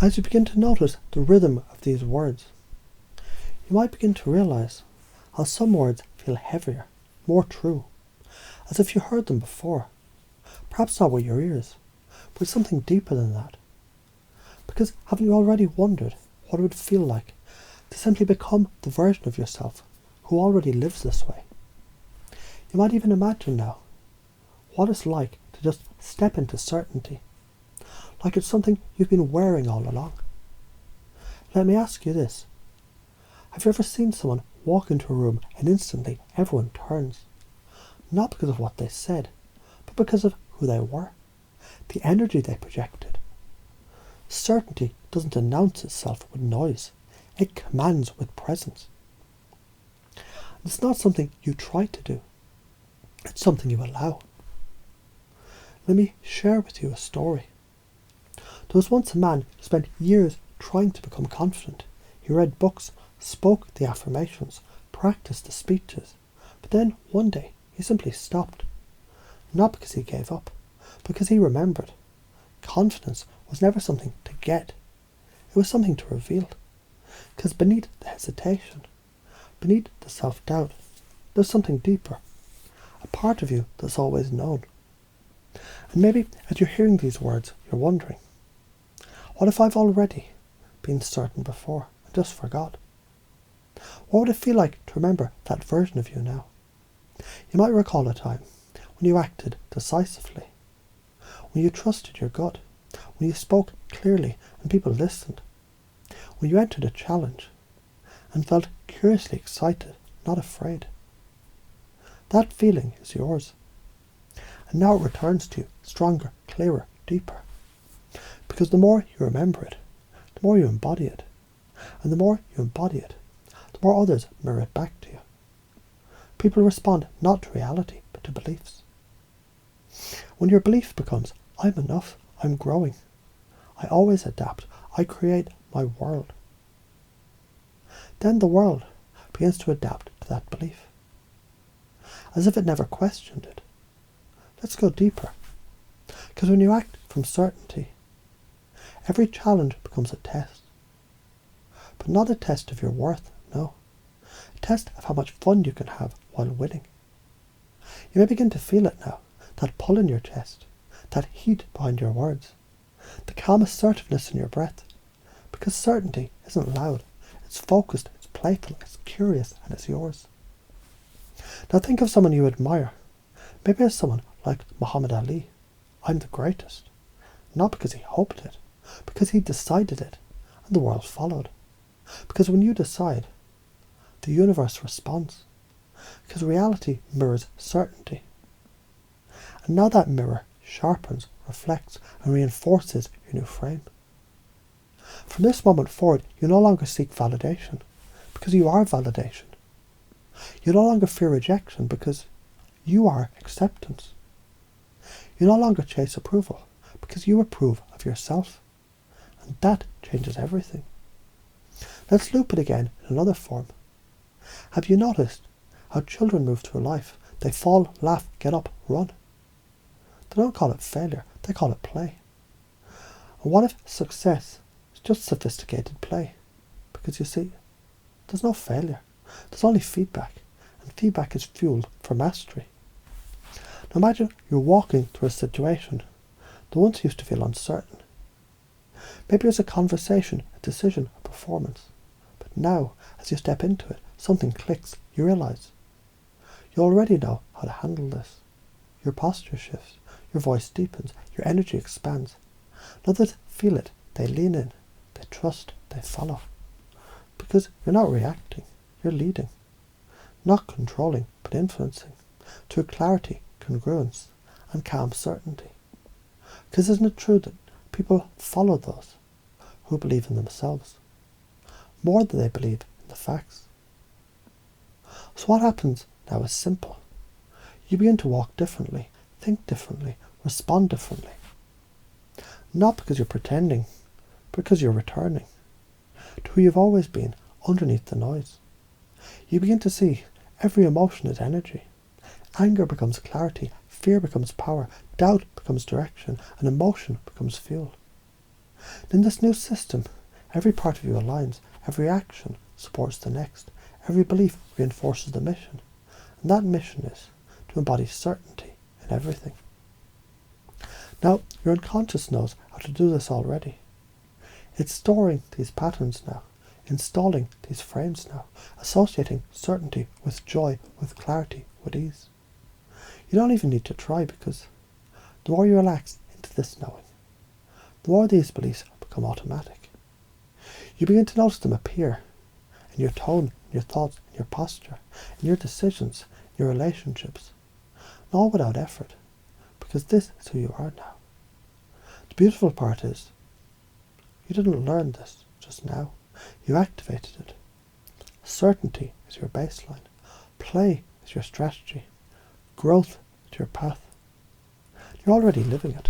As you begin to notice the rhythm of these words, you might begin to realize how some words feel heavier, more true, as if you heard them before. Perhaps not with your ears, but with something deeper than that. Because haven't you already wondered what it would feel like to simply become the version of yourself who already lives this way? You might even imagine now what it's like to just step into certainty, like it's something you've been wearing all along. Let me ask you this. Have you ever seen someone walk into a room and instantly everyone turns? Not because of what they said, but because of who they were, the energy they projected. Certainty doesn't announce itself with noise, it commands with presence. It's not something you try to do, it's something you allow. Let me share with you a story. There was once a man who spent years trying to become confident. He read books, spoke the affirmations, practiced the speeches, but then one day he simply stopped. Not because he gave up, because he remembered. Confidence was never something to get, it was something to reveal. Because beneath the hesitation, beneath the self-doubt, there's something deeper, a part of you that's always known. And maybe as you're hearing these words, you're wondering, what if I've already been certain before and just forgot? What would it feel like to remember that version of you now? You might recall a time when you acted decisively, when you trusted your gut, when you spoke clearly and people listened, when you entered a challenge and felt curiously excited, not afraid. That feeling is yours. And now it returns to you stronger, clearer, deeper. Because the more you remember it, the more you embody it. And the more you embody it, the more others mirror it back to you. People respond not to reality, but to beliefs. When your belief becomes, I'm enough, I'm growing, I always adapt, I create my world, then the world begins to adapt to that belief, as if it never questioned it. Let's go deeper. Because when you act from certainty, every challenge becomes a test. But not a test of your worth, no. A test of how much fun you can have while winning. You may begin to feel it now, that pull in your chest, that heat behind your words, the calm assertiveness in your breath. Because certainty isn't loud, it's focused, it's playful, it's curious, and it's yours. Now think of someone you admire. Maybe as someone like Muhammad Ali. I'm the greatest. Not because he hoped it, because he decided it, and the world followed. Because when you decide, the universe responds. Because reality mirrors certainty. And now that mirror sharpens, reflects, and reinforces your new frame. From this moment forward, you no longer seek validation, because you are validation. You no longer fear rejection, because you are acceptance. You no longer chase approval, because you approve of yourself. And that changes everything. Let's loop it again in another form. Have you noticed how children move through life? They fall, laugh, get up, run. They don't call it failure, they call it play. And what if success is just sophisticated play? Because you see, there's no failure, there's only feedback, and feedback is fuel for mastery. Now imagine you're walking through a situation that once used to feel uncertain. Maybe it's a conversation, a decision, a performance. But now, as you step into it, something clicks, you realise. You already know how to handle this. Your posture shifts, your voice deepens, your energy expands. And others feel it, they lean in, they trust, they follow. Because you're not reacting, you're leading. Not controlling, but influencing. Through clarity, congruence, and calm certainty. Because isn't it true that people follow those who believe in themselves more than they believe in the facts? So what happens now is simple. You begin to walk differently, think differently, respond differently. Not because you're pretending, but because you're returning to who you've always been underneath the noise. You begin to see every emotion is energy. Anger becomes clarity, fear becomes power, doubt becomes direction, and emotion becomes fuel. In this new system, every part of you aligns, every action supports the next, every belief reinforces the mission, and that mission is to embody certainty in everything. Now, your unconscious knows how to do this already. It's storing these patterns now, installing these frames now, associating certainty with joy, with clarity, with ease. You don't even need to try, because the more you relax into this knowing, the more these beliefs become automatic. You begin to notice them appear in your tone, in your thoughts, in your posture, in your decisions, in your relationships, and all without effort, because this is who you are now. The beautiful part is, you didn't learn this just now, you activated it. Certainty is your baseline, play is your strategy, growth is your path. You're already living it.